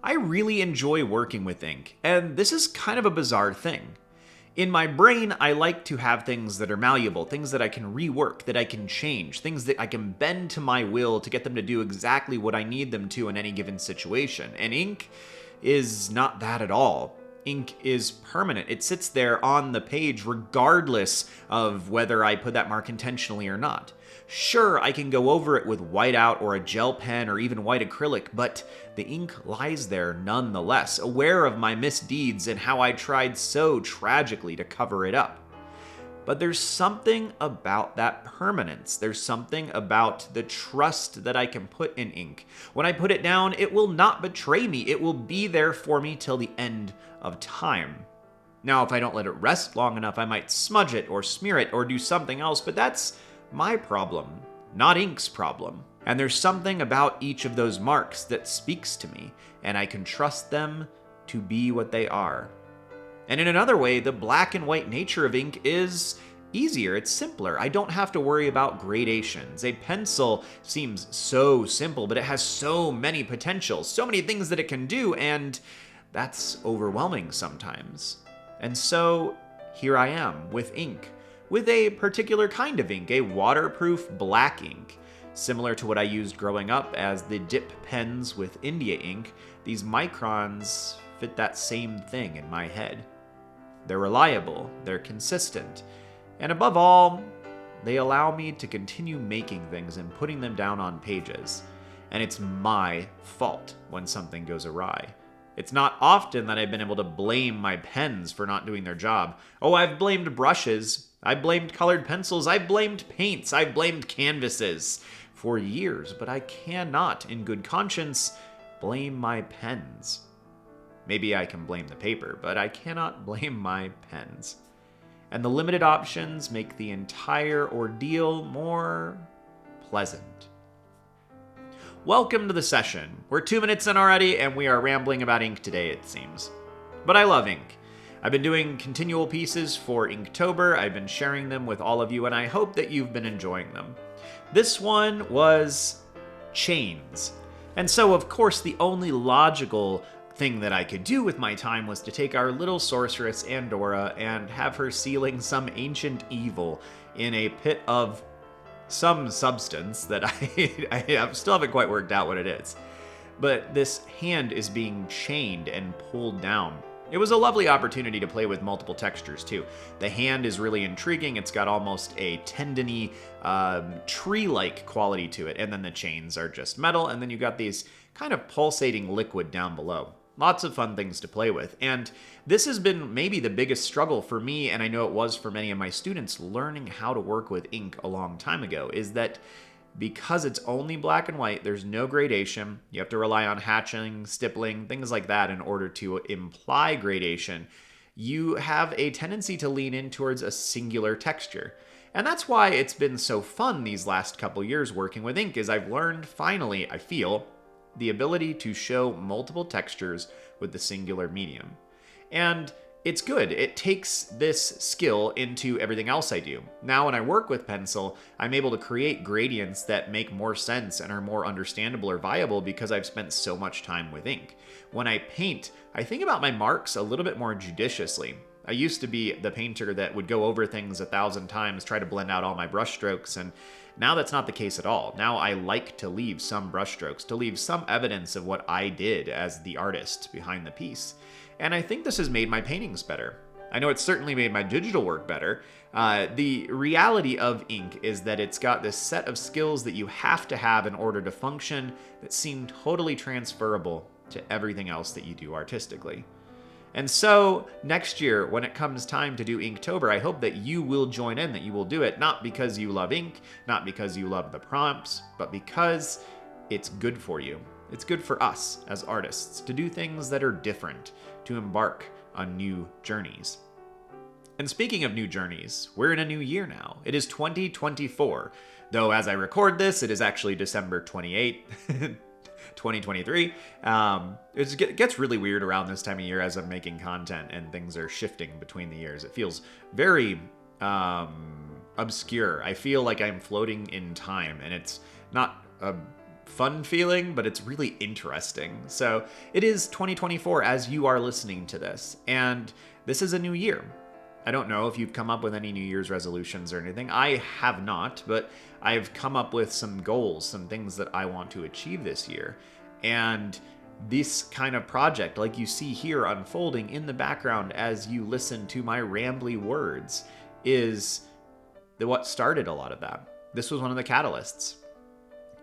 I really enjoy working with ink, and this is kind of a bizarre thing. In my brain, I like to have things that are malleable, things that I can rework, that I can change, things that I can bend to my will to get them to do exactly what I need them to in any given situation. And ink is not that at all. Ink is permanent. It sits there on the page regardless of whether I put that mark intentionally or not. Sure, I can go over it with whiteout or a gel pen or even white acrylic, but the ink lies there nonetheless, aware of my misdeeds and how I tried so tragically to cover it up. But there's something about that permanence. There's something about the trust that I can put in ink. When I put it down, it will not betray me. It will be there for me till the end of time. Now, if I don't let it rest long enough, I might smudge it or smear it or do something else, but that's my problem, not ink's problem. And there's something about each of those marks that speaks to me, and I can trust them to be what they are. And in another way, the black and white nature of ink is easier, it's simpler. I don't have to worry about gradations. A pencil seems so simple, but it has so many potentials, so many things that it can do, and that's overwhelming sometimes. And so here I am with ink, with a particular kind of ink, a waterproof black ink. Similar to what I used growing up as the dip pens with India ink, these Microns fit that same thing in my head. They're reliable, they're consistent, and above all, they allow me to continue making things and putting them down on pages. And it's my fault when something goes awry. It's not often that I've been able to blame my pens for not doing their job. Oh, I've blamed brushes, I've blamed colored pencils, I've blamed paints, I've blamed canvases for years, but I cannot, in good conscience, blame my pens. Maybe I can blame the paper, but I cannot blame my pens. And the limited options make the entire ordeal more pleasant. Welcome to the session. We're 2 minutes in already, and we are rambling about ink today, it seems. But I love ink. I've been doing continual pieces for Inktober. I've been sharing them with all of you, and I hope that you've been enjoying them. This one was chains. And so, of course, the only logical thing that I could do with my time was to take our little sorceress, Andorra, and have her sealing some ancient evil in a pit of some substance that I still haven't quite worked out what it is. But this hand is being chained and pulled down. It was a lovely opportunity to play with multiple textures too. The hand is really intriguing. It's got almost a tendony, tree-like quality to it. And then the chains are just metal. And then you've got these kind of pulsating liquid down below. Lots of fun things to play with. And this has been maybe the biggest struggle for me, and I know it was for many of my students learning how to work with ink a long time ago, is that because it's only black and white, there's no gradation. You have to rely on hatching, stippling, things like that in order to imply gradation. You have a tendency to lean in towards a singular texture. And that's why it's been so fun these last couple years working with ink, is I've learned finally, I feel, the ability to show multiple textures with the singular medium. And it's good. It takes this skill into everything else I do. Now when I work with pencil, I'm able to create gradients that make more sense and are more understandable or viable because I've spent so much time with ink. When I paint, I think about my marks a little bit more judiciously. I used to be the painter that would go over things 1,000 times, try to blend out all my brush strokes, and now that's not the case at all. Now I like to leave some brush strokes, to leave some evidence of what I did as the artist behind the piece. And I think this has made my paintings better. I know it's certainly made my digital work better. The reality of ink is that it's got this set of skills that you have to have in order to function that seem totally transferable to everything else that you do artistically. And so next year, when it comes time to do Inktober, I hope that you will join in, that you will do it, not because you love ink, not because you love the prompts, but because it's good for you. It's good for us as artists to do things that are different, to embark on new journeys. And speaking of new journeys, we're in a new year now. It is 2024, though as I record this, it is actually December 28th. 2023. It gets really weird around this time of year as I'm making content and things are shifting between the years. It feels very obscure. I feel like I'm floating in time, and it's not a fun feeling, but it's really interesting. So it is 2024 as you are listening to this, and this is a new year. I don't know if you've come up with any New Year's resolutions or anything. I have not, but I've come up with some goals, some things that I want to achieve this year. And this kind of project, like you see here unfolding in the background as you listen to my rambly words, is what started a lot of that. This was one of the catalysts.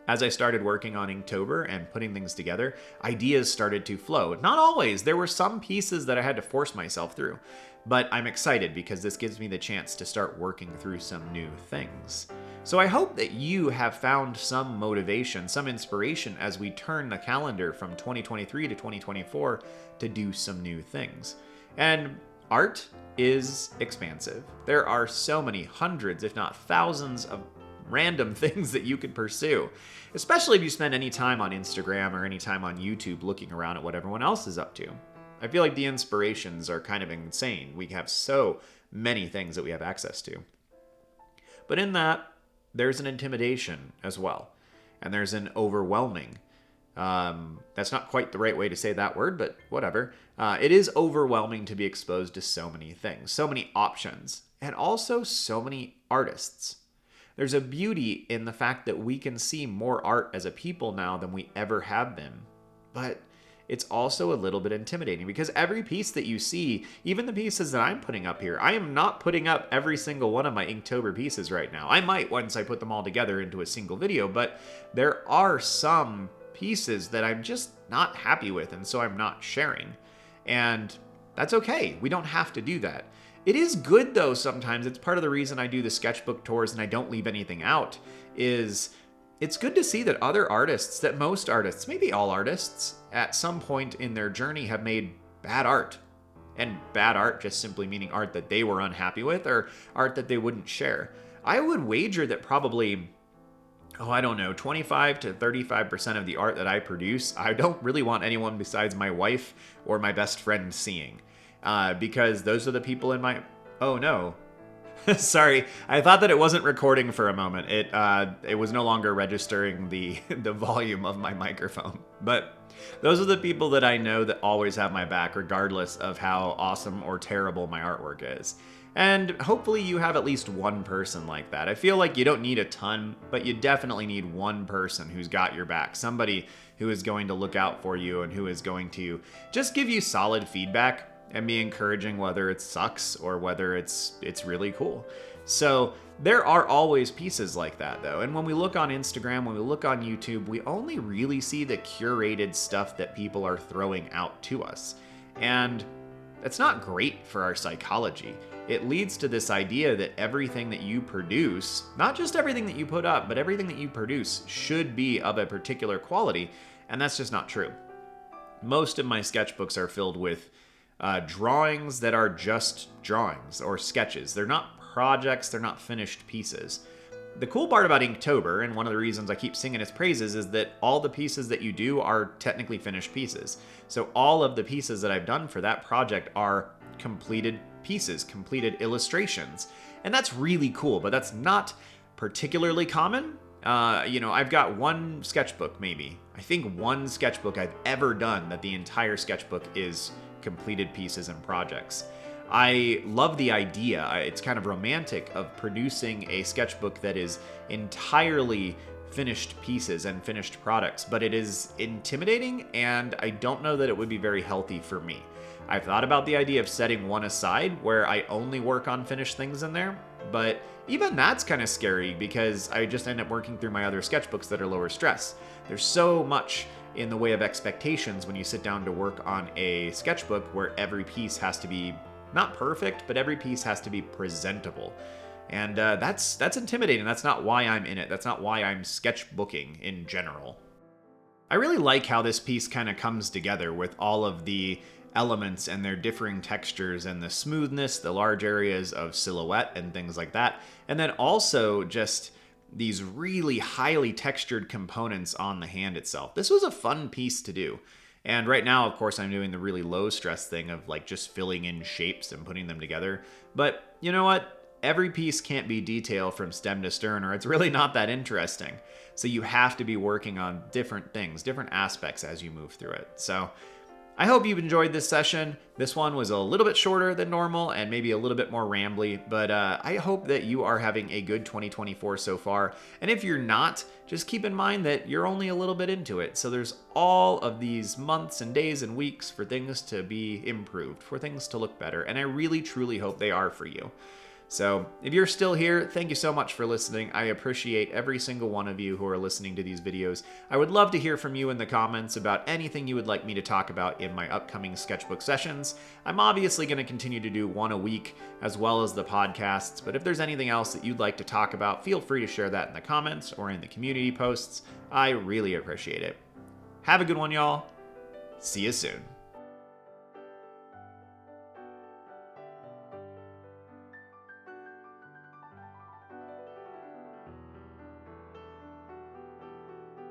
As I started working on Inktober and putting things together, ideas started to flow. Not always. There were some pieces that I had to force myself through. But I'm excited because this gives me the chance to start working through some new things. So I hope that you have found some motivation, some inspiration as we turn the calendar from 2023 to 2024 to do some new things. And art is expansive. There are so many hundreds, if not thousands, of random things that you could pursue, especially if you spend any time on Instagram or any time on YouTube looking around at what everyone else is up to. I feel like the inspirations are kind of insane. We have so many things that we have access to. But in that, there's an intimidation as well. And there's an overwhelming. That's not quite the right way to say that word, but whatever. It is overwhelming to be exposed to so many things, so many options, and also so many artists. There's a beauty in the fact that we can see more art as a people now than we ever have been. But it's also a little bit intimidating because every piece that you see, even the pieces that I'm putting up here, I am not putting up every single one of my Inktober pieces right now. I might once I put them all together into a single video, but there are some pieces that I'm just not happy with, and so I'm not sharing. And that's okay. We don't have to do that. It is good, though, sometimes. It's part of the reason I do the sketchbook tours and I don't leave anything out, is it's good to see that other artists, that most artists, maybe all artists, at some point in their journey have made bad art. And bad art just simply meaning art that they were unhappy with or art that they wouldn't share. I would wager that probably, 25 to 35% of the art that I produce, I don't really want anyone besides my wife or my best friend seeing. Because those are the people in my... Oh, no. Sorry, I thought that it wasn't recording for a moment. It was no longer registering the volume of my microphone. But those are the people that I know that always have my back, regardless of how awesome or terrible my artwork is. And hopefully you have at least one person like that. I feel like you don't need a ton, but you definitely need one person who's got your back. Somebody who is going to look out for you and who is going to just give you solid feedback and be encouraging, whether it sucks or whether it's really cool. So there are always pieces like that, though. And when we look on Instagram, when we look on YouTube, we only really see the curated stuff that people are throwing out to us. And that's not great for our psychology. It leads to this idea that everything that you produce, not just everything that you put up, but everything that you produce should be of a particular quality. And that's just not true. Most of my sketchbooks are filled with drawings that are just drawings or sketches. They're not projects, they're not finished pieces. The cool part about Inktober, and one of the reasons I keep singing its praises, is that all the pieces that you do are technically finished pieces. So all of the pieces that I've done for that project are completed pieces, completed illustrations. And that's really cool, but that's not particularly common. I've got one sketchbook, maybe. I think one sketchbook I've ever done that the entire sketchbook is completed pieces and projects. I love the idea. It's kind of romantic of producing a sketchbook that is entirely finished pieces and finished products, but it is intimidating, and I don't know that it would be very healthy for me. I've thought about the idea of setting one aside where I only work on finished things in there, but even that's kind of scary because I just end up working through my other sketchbooks that are lower stress. There's so much in the way of expectations when you sit down to work on a sketchbook where every piece has to be not perfect, but every piece has to be presentable. And that's intimidating. That's not why I'm in it. That's not why I'm sketchbooking in general. I really like how this piece kind of comes together with all of the elements and their differing textures and the smoothness, the large areas of silhouette and things like that. And then also just these really highly textured components on the hand itself. This was a fun piece to do. And right now, of course, I'm doing the really low stress thing of like just filling in shapes and putting them together. But you know what? every piece can't be detail from stem to stern, or it's really not that interesting. So you have to be working on different things, different aspects as you move through it. So I hope you've enjoyed this session. This one was a little bit shorter than normal and maybe a little bit more rambly, but I hope that you are having a good 2024 so far. And if you're not, just keep in mind that you're only a little bit into it. So there's all of these months and days and weeks for things to be improved, for things to look better. And I really, truly hope they are for you. So if you're still here, thank you so much for listening. I appreciate every single one of you who are listening to these videos. I would love to hear from you in the comments about anything you would like me to talk about in my upcoming sketchbook sessions. I'm obviously going to continue to do one a week as well as the podcasts, but if there's anything else that you'd like to talk about, feel free to share that in the comments or in the community posts. I really appreciate it. Have a good one, y'all. See you soon.